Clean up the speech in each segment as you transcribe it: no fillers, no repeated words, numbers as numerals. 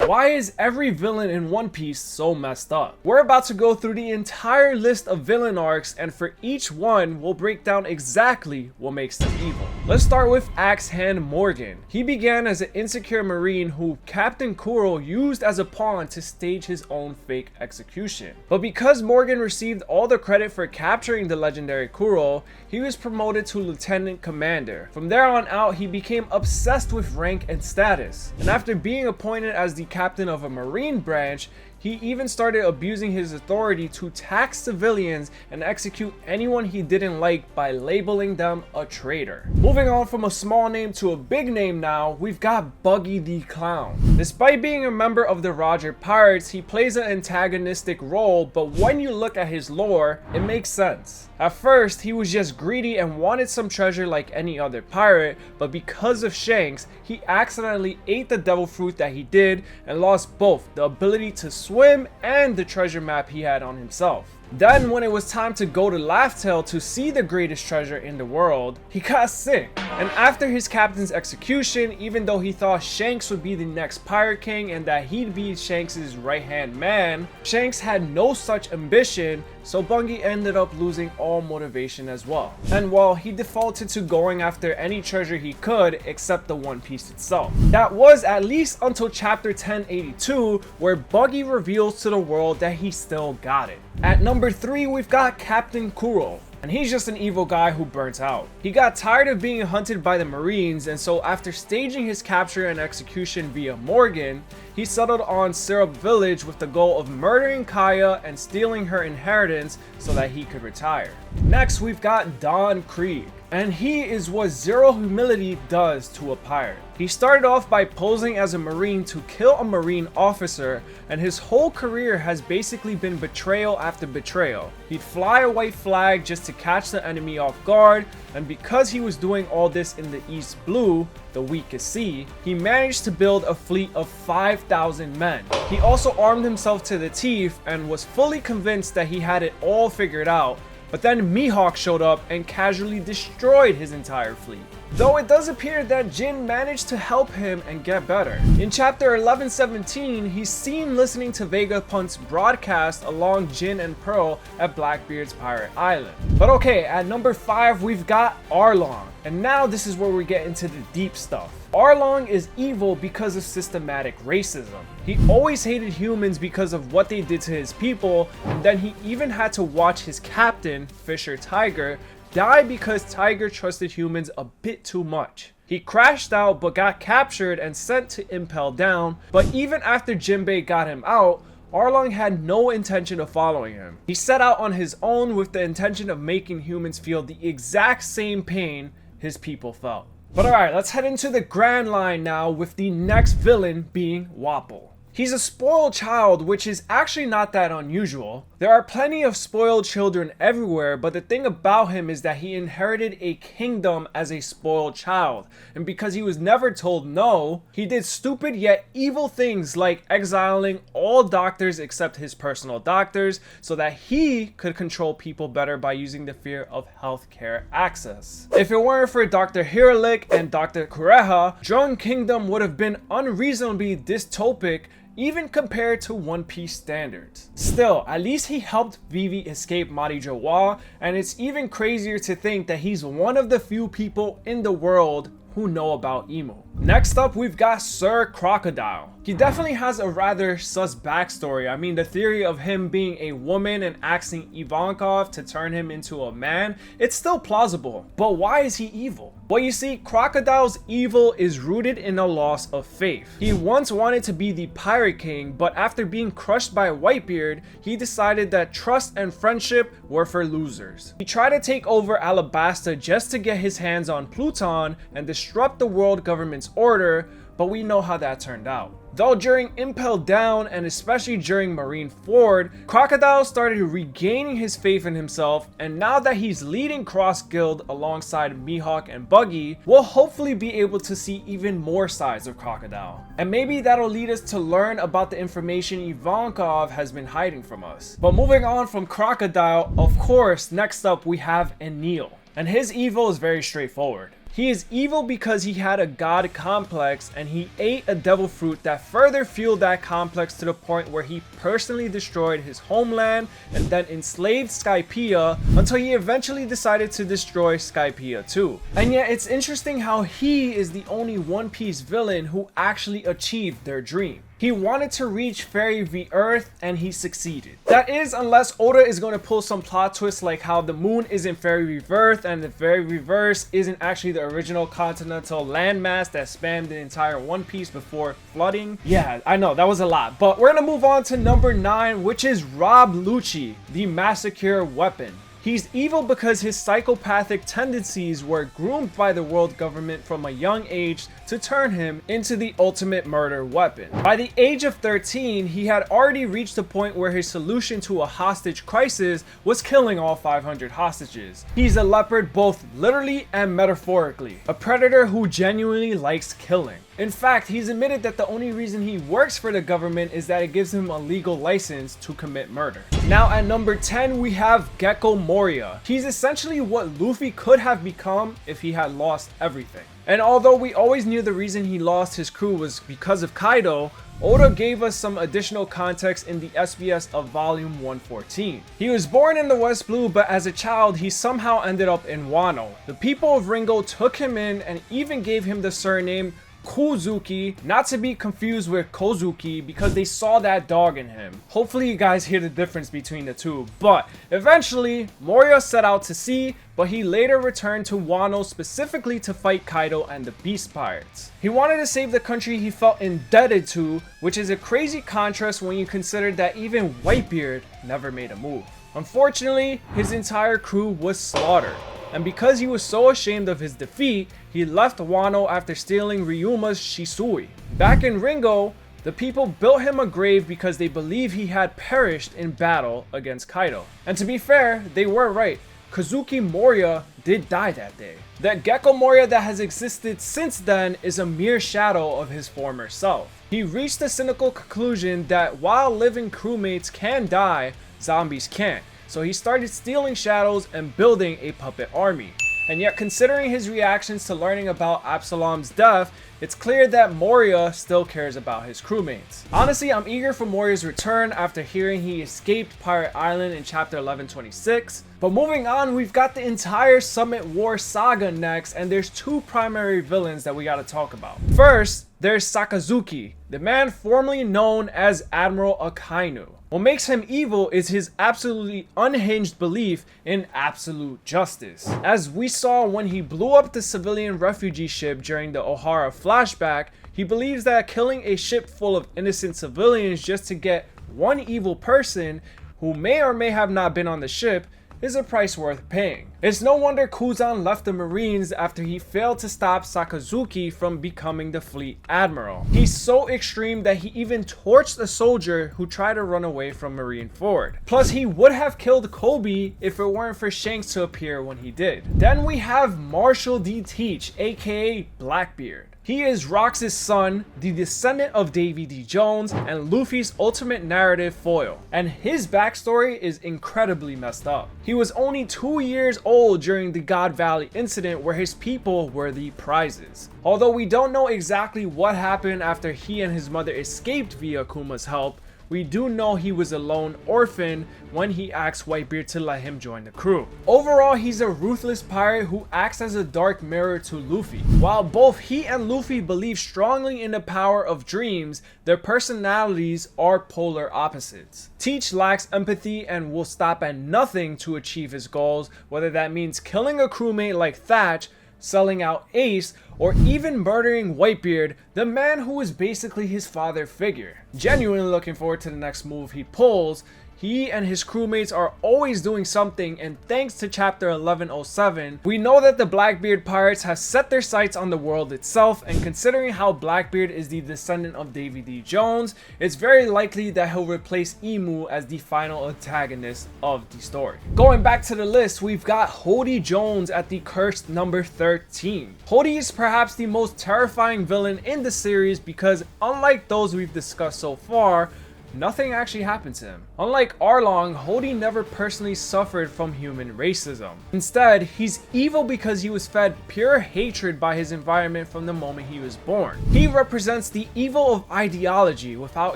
Why is every villain in One Piece so messed up? We're about to go through the entire list of villain arcs, and for each one, we'll break down exactly what makes them evil. Let's start with Axe Hand Morgan. He began as an insecure marine who Captain Kuro used as a pawn to stage his own fake execution. But because Morgan received all the credit for capturing the legendary Kuro, he was promoted to lieutenant commander. From there on out, he became obsessed with rank and status, and after being appointed as the captain of a marine branch, he even started abusing his authority to tax civilians and execute anyone he didn't like by labeling them a traitor. Moving on from a small name to a big name now, we've got Buggy the Clown. Despite being a member of the Roger Pirates, he plays an antagonistic role, but when you look at his lore, it makes sense. At first, he was just greedy and wanted some treasure like any other pirate, but because of Shanks, he accidentally ate the devil fruit that he did and lost both the ability to swim and the treasure map he had on himself. Then when it was time to go to Laugh-Tale to see the greatest treasure in the world, he got sick. And after his captain's execution, even though he thought Shanks would be the next pirate king and that he'd be Shanks' right-hand man, Shanks had no such ambition, so Bungie ended up losing all motivation as well. And while he defaulted to going after any treasure he could except the One Piece itself. That was at least until chapter 1082, where Buggy reveals to the world that he still got it. At number 3, we've got Captain Kuro. And he's just an evil guy who burnt out. He got tired of being hunted by the Marines, and so after staging his capture and execution via Morgan, he settled on Syrup Village with the goal of murdering Kaya and stealing her inheritance so that he could retire. Next, we've got Don Krieg, and he is what zero humility does to a pirate. He started off by posing as a marine to kill a marine officer, and his whole career has basically been betrayal after betrayal. He'd fly a white flag just to catch the enemy off guard, and because he was doing all this in the East Blue, the weakest sea, he managed to build a fleet of 5,000 men. He also armed himself to the teeth and was fully convinced that he had it all figured out, but then Mihawk showed up and casually destroyed his entire fleet. Though it does appear that Jin managed to help him and get better. In chapter 1117, he's seen listening to Vegapunk's broadcast along Jin and Pearl at Blackbeard's Pirate Island. But okay, at number 5, we've got Arlong. And now this is where we get into the deep stuff. Arlong is evil because of systematic racism. He always hated humans because of what they did to his people, and then he even had to watch his captain, Fisher Tiger, die because Tiger trusted humans a bit too much. He crashed out but got captured and sent to Impel Down, but even after Jinbei got him out, Arlong had no intention of following him. He set out on his own with the intention of making humans feel the exact same pain his people felt. But alright, let's head into the grand line now with the next villain being Wapol. He's a spoiled child, which is actually not that unusual. There are plenty of spoiled children everywhere, but the thing about him is that he inherited a kingdom as a spoiled child. And because he was never told no, he did stupid yet evil things like exiling all doctors except his personal doctors so that he could control people better by using the fear of healthcare access. If it weren't for Dr. Hiralik and Dr. Kureha, Drone Kingdom would have been unreasonably dystopic even compared to One Piece standards. Still, at least he helped Vivi escape Mari Joa, and it's even crazier to think that he's one of the few people in the world who know about emo. Next up, we've got Sir Crocodile. He definitely has a rather sus backstory. I mean, the theory of him being a woman and asking Ivankov to turn him into a man, it's still plausible. But why is he evil? Well, you see, Crocodile's evil is rooted in a loss of faith. He once wanted to be the Pirate King, but after being crushed by Whitebeard, he decided that trust and friendship were for losers. He tried to take over Alabasta just to get his hands on Pluton and disrupt the world government's order, but we know how that turned out. Though during Impel Down and especially during Marineford, Crocodile started regaining his faith in himself, and now that he's leading Cross Guild alongside Mihawk and Buggy, we'll hopefully be able to see even more sides of Crocodile. And maybe that'll lead us to learn about the information Ivankov has been hiding from us. But moving on from Crocodile, of course, next up we have Enil. And his evil is very straightforward. He is evil because he had a god complex and he ate a devil fruit that further fueled that complex to the point where he personally destroyed his homeland and then enslaved Skypiea until he eventually decided to destroy Skypiea too. And yet it's interesting how he is the only One Piece villain who actually achieved their dream. He wanted to reach Fairy v Earth and he succeeded. That is, unless Oda is going to pull some plot twists like how the moon isn't Fairy v Earth and the Fairy v Earth isn't actually the original continental landmass that spanned the entire One Piece before flooding. Yeah, I know that was a lot, but we're gonna move on to number 9, which is Rob Lucci, the Massacre Weapon. He's evil because his psychopathic tendencies were groomed by the world government from a young age to turn him into the ultimate murder weapon. By the age of 13, he had already reached the point where his solution to a hostage crisis was killing all 500 hostages. He's a leopard both literally and metaphorically, a predator who genuinely likes killing. In fact, he's admitted that the only reason he works for the government is that it gives him a legal license to commit murder. Now at number 10, we have Gecko Moria. He's essentially what Luffy could have become if he had lost everything. And although we always knew the reason he lost his crew was because of Kaido, Oda gave us some additional context in the SBS of volume 114. He was born in the West Blue, but as a child he somehow ended up in Wano. The people of Ringo took him in and even gave him the surname Kuzuki, not to be confused with Kozuki, because they saw that dog in him. Hopefully you guys hear the difference between the two. But eventually Moria set out to sea, but he later returned to Wano specifically to fight Kaido and the Beast Pirates. He wanted to save the country he felt indebted to, which is a crazy contrast when you consider that even Whitebeard never made a move. Unfortunately, his entire crew was slaughtered. And because he was so ashamed of his defeat, he left Wano after stealing Ryuma's Shisui. Back in Ringo, the people built him a grave because they believe he had perished in battle against Kaido. And to be fair, they were right. Kazuki Moria did die that day. That Gecko Moria that has existed since then is a mere shadow of his former self. He reached the cynical conclusion that while living crewmates can die, zombies can't. So he started stealing shadows and building a puppet army. And yet, considering his reactions to learning about Absalom's death, it's clear that Moria still cares about his crewmates. Honestly, I'm eager for Moria's return after hearing he escaped Pirate Island in chapter 1126. But moving on, we've got the entire Summit War saga next, and there's two primary villains that we gotta talk about. First, there's Sakazuki, the man formerly known as Admiral Akainu. What makes him evil is his absolutely unhinged belief in absolute justice. As we saw when he blew up the civilian refugee ship during the Ohara flashback, he believes that killing a ship full of innocent civilians just to get one evil person who may or may have not been on the ship is a price worth paying. It's no wonder Kuzan left the Marines after he failed to stop Sakazuki from becoming the fleet admiral. He's so extreme that he even torched a soldier who tried to run away from Marineford. Plus, he would have killed Kobe if it weren't for Shanks to appear when he did. Then we have Marshall D. Teach, aka Blackbeard. He is Rox's son, the descendant of Davy D. Jones, and Luffy's ultimate narrative foil. And his backstory is incredibly messed up. He was only 2 years old during the God Valley incident where his people were the prizes. Although we don't know exactly what happened after he and his mother escaped via Kuma's help, we do know he was a lone orphan when he asked Whitebeard to let him join the crew. Overall, he's a ruthless pirate who acts as a dark mirror to Luffy. While both he and Luffy believe strongly in the power of dreams, their personalities are polar opposites. Teach lacks empathy and will stop at nothing to achieve his goals, whether that means killing a crewmate like Thatch, selling out Ace, or even murdering Whitebeard, the man who is basically his father figure. Genuinely looking forward to the next move he pulls. He and his crewmates are always doing something, and thanks to chapter 1107, we know that the Blackbeard pirates have set their sights on the world itself, and considering how Blackbeard is the descendant of Davy D. Jones, it's very likely that he'll replace Emu as the final antagonist of the story. Going back to the list, we've got Hody Jones at the cursed number 13. Hody is perhaps the most terrifying villain in the series because unlike those we've discussed so far, nothing actually happened to him. Unlike Arlong, Hody never personally suffered from human racism. Instead, he's evil because he was fed pure hatred by his environment from the moment he was born. He represents the evil of ideology without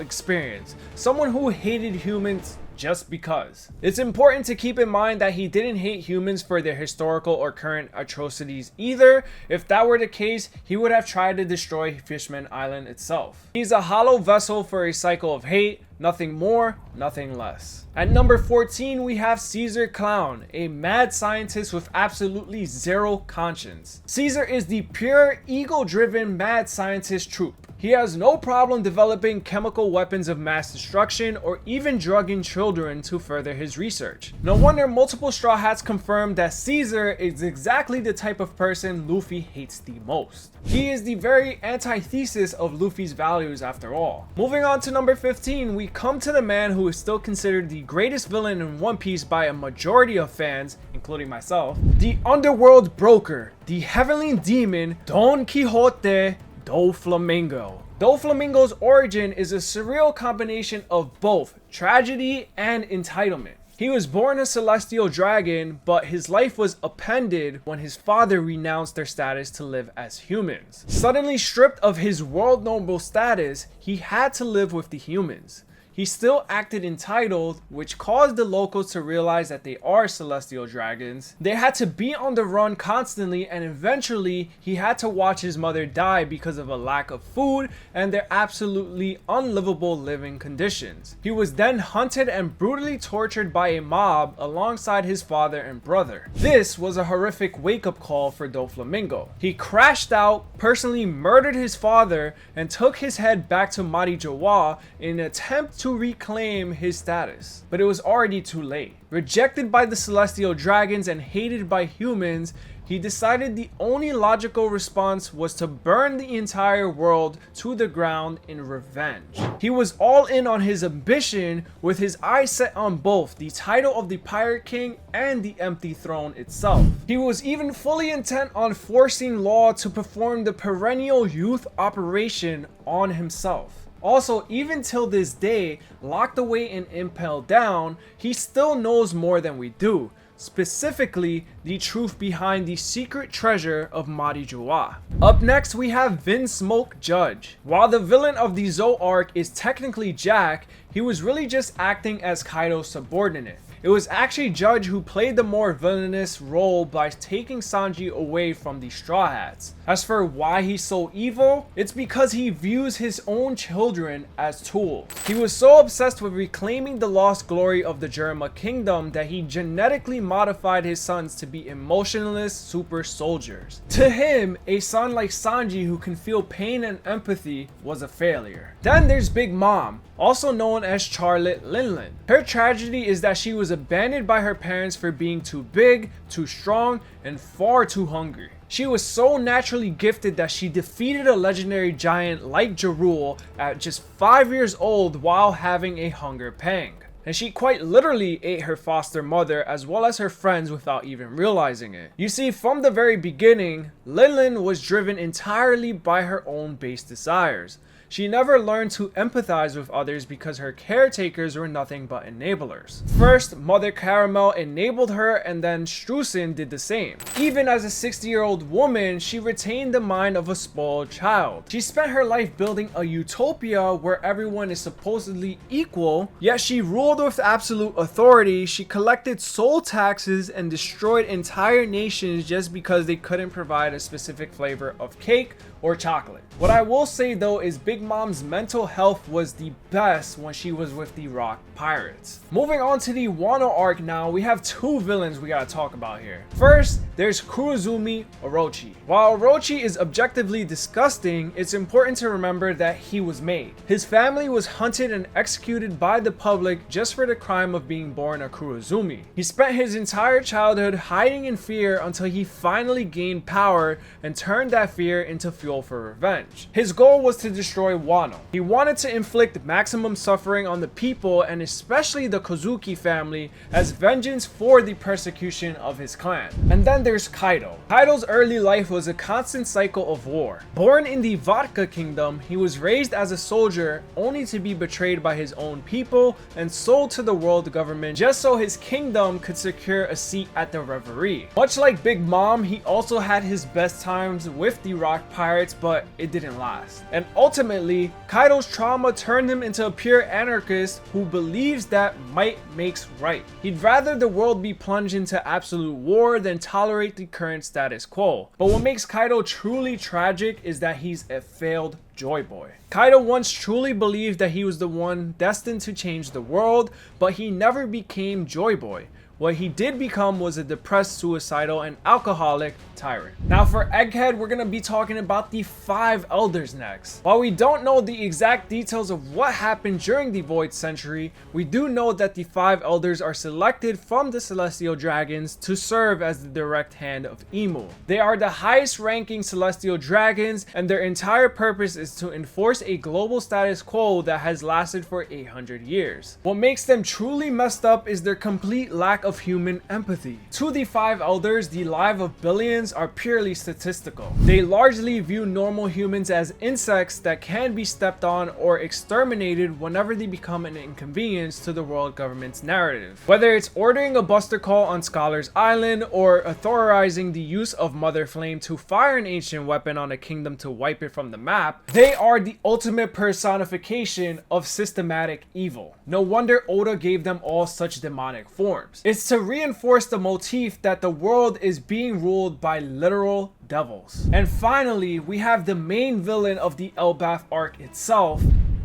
experience, someone who hated humans just because. It's important to keep in mind that he didn't hate humans for their historical or current atrocities either. If that were the case, he would have tried to destroy Fishman Island itself. He's a hollow vessel for a cycle of hate, nothing more, nothing less. At number 14, we have Caesar Clown, a mad scientist with absolutely zero conscience. Caesar is the pure, ego-driven mad scientist troop. He has no problem developing chemical weapons of mass destruction or even drugging children to further his research. No wonder multiple Straw Hats confirmed that Caesar is exactly the type of person Luffy hates the most. He is the very antithesis of Luffy's values after all. Moving on to number 15, we come to the man who is still considered the greatest villain in One Piece by a majority of fans, including myself, the underworld broker, the heavenly demon, Don Quixote Doflamingo. Doflamingo's origin is a surreal combination of both tragedy and entitlement. He was born a celestial dragon, but his life was upended when his father renounced their status to live as humans. Suddenly stripped of his world noble status, he had to live with the humans. He still acted entitled, which caused the locals to realize that they are celestial dragons. They had to be on the run constantly, and eventually he had to watch his mother die because of a lack of food and their absolutely unlivable living conditions. He was then hunted and brutally tortured by a mob alongside his father and brother. This was a horrific wake-up call for Doflamingo. He crashed out, personally murdered his father, and took his head back to Mari Jawa in an attempt to reclaim his status. But it was already too late. Rejected by the celestial dragons and hated by humans, he decided the only logical response was to burn the entire world to the ground in revenge. He was all in on his ambition, with his eyes set on both the title of the Pirate King and the empty throne itself. He was even fully intent on forcing Law to perform the perennial youth operation on himself. Also, even till this day, locked away and impaled down, he still knows more than we do. Specifically, the truth behind the secret treasure of Mari Jawa. Up next, we have Vinsmoke Judge. While the villain of the Zou arc is technically Jack, he was really just acting as Kaido's subordinate. It was actually Judge who played the more villainous role by taking Sanji away from the Straw Hats. As for why he's so evil, it's because he views his own children as tools. He was so obsessed with reclaiming the lost glory of the Germa Kingdom that he genetically modified his sons to be emotionless super soldiers. To him, a son like Sanji who can feel pain and empathy was a failure. Then there's Big Mom, also known as Charlotte Linlin. Her tragedy is that she was abandoned by her parents for being too big, too strong, and far too hungry. She was so naturally gifted that she defeated a legendary giant like Jarul at just 5 years old while having a hunger pang. And she quite literally ate her foster mother as well as her friends without even realizing it. You see, from the very beginning, Linlin was driven entirely by her own base desires. She never learned to empathize with others because her caretakers were nothing but enablers. First, Mother Caramel enabled her, and then Struzan did the same. Even as a 60-year-old woman, she retained the mind of a spoiled child. She spent her life building a utopia where everyone is supposedly equal, yet she ruled with absolute authority. She collected soul taxes and destroyed entire nations just because they couldn't provide a specific flavor of cake or chocolate. What I will say though is Big Mom's mental health was the best when she was with the Rock Pirates. Moving on to the Wano arc now, we have two villains we gotta talk about here. First, there's Kurozumi Orochi. While Orochi is objectively disgusting, it's important to remember that he was made. His family was hunted and executed by the public just for the crime of being born a Kurozumi. He spent his entire childhood hiding in fear until he finally gained power and turned that fear into fuel for revenge. His goal was to destroy destroy Wano. He wanted to inflict maximum suffering on the people and especially the Kozuki family as vengeance for the persecution of his clan. And then there's Kaido. Kaido's early life was a constant cycle of war. Born in the Vodka Kingdom, he was raised as a soldier only to be betrayed by his own people and sold to the world government just so his kingdom could secure a seat at the Reverie. Much like Big Mom, he also had his best times with the Rock Pirates, but it didn't last. And ultimately, Kaido's trauma turned him into a pure anarchist who believes that might makes right. He'd rather the world be plunged into absolute war than tolerate the current status quo. But what makes Kaido truly tragic is that he's a failed Joy Boy. Kaido once truly believed that he was the one destined to change the world, but he never became Joy Boy. What he did become was a depressed, suicidal, and alcoholic tyrant. Now for Egghead, we're gonna be talking about the 5 elders next. While we don't know the exact details of what happened during the Void Century, we do know that the 5 elders are selected from the Celestial Dragons to serve as the direct hand of Imu. They are the highest ranking Celestial Dragons, and their entire purpose is to enforce a global status quo that has lasted for 800 years. What makes them truly messed up is their complete lack of human empathy. To the 5 elders, the lives of billions are purely statistical. They largely view normal humans as insects that can be stepped on or exterminated whenever they become an inconvenience to the world government's narrative. Whether it's ordering a buster call on Scholar's Island or authorizing the use of Mother Flame to fire an ancient weapon on a kingdom to wipe it from the map, they are the ultimate personification of systematic evil. No wonder Oda gave them all such demonic forms. It's to reinforce the motif that the world is being ruled by literal devils. And finally, we have the main villain of the Elbaf arc itself,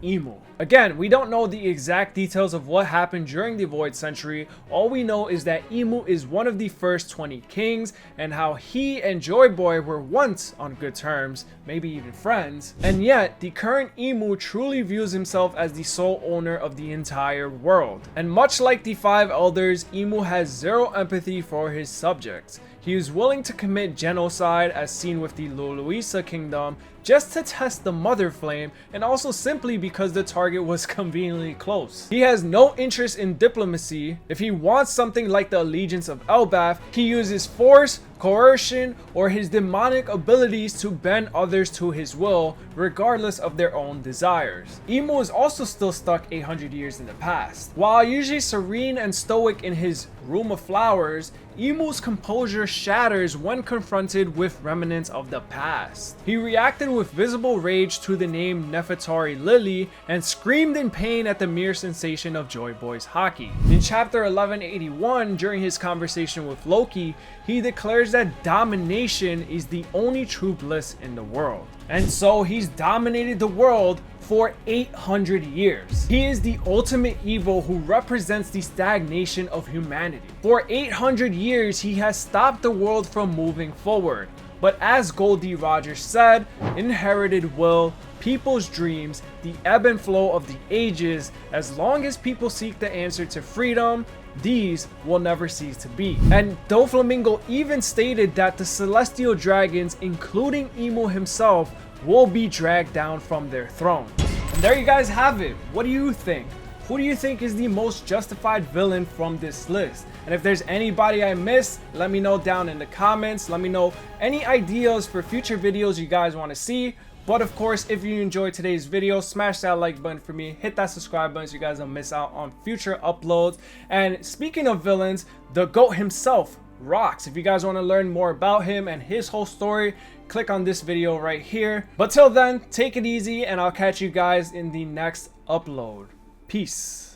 Imu. Again, we don't know the exact details of what happened during the Void Century. All we know is that Imu is one of the first 20 kings and how he and Joy Boy were once on good terms, maybe even friends. And yet, the current Imu truly views himself as the sole owner of the entire world. And much like the 5 elders, Imu has zero empathy for his subjects. He is willing to commit genocide as seen with the Luluisa Kingdom just to test the Mother Flame and also simply because the target was conveniently close. He has no interest in diplomacy. If he wants something like the allegiance of Elbaf, he uses force, coercion, or his demonic abilities to bend others to his will, regardless of their own desires. Imu is also still stuck 800 years in the past. While usually serene and stoic in his room of flowers, Imu's composure shatters when confronted with remnants of the past. He reacted with visible rage to the name Nefertari Lily and screamed in pain at the mere sensation of Joy Boy's haki. In chapter 1181, during his conversation with Loki, he declares that domination is the only true bliss in the world. And so he's dominated the world for 800 years. He is the ultimate evil who represents the stagnation of humanity. For 800 years, he has stopped the world from moving forward. But as Goldie Rogers said, inherited will, people's dreams, the ebb and flow of the ages, as long as people seek the answer to freedom, these will never cease to be. And Doflamingo even stated that the Celestial Dragons, including Imu himself, will be dragged down from their thrones. And there you guys have it. What do you think? Who do you think is the most justified villain from this list? And if there's anybody I missed, let me know down in the comments. Let me know any ideas for future videos you guys want to see. But of course, if you enjoyed today's video, smash that like button for me, hit that subscribe button so you guys don't miss out on future uploads. And speaking of villains, the GOAT himself rocks. If you guys want to learn more about him and his whole story, click on this video right here. But till then, take it easy and I'll catch you guys in the next upload. Peace.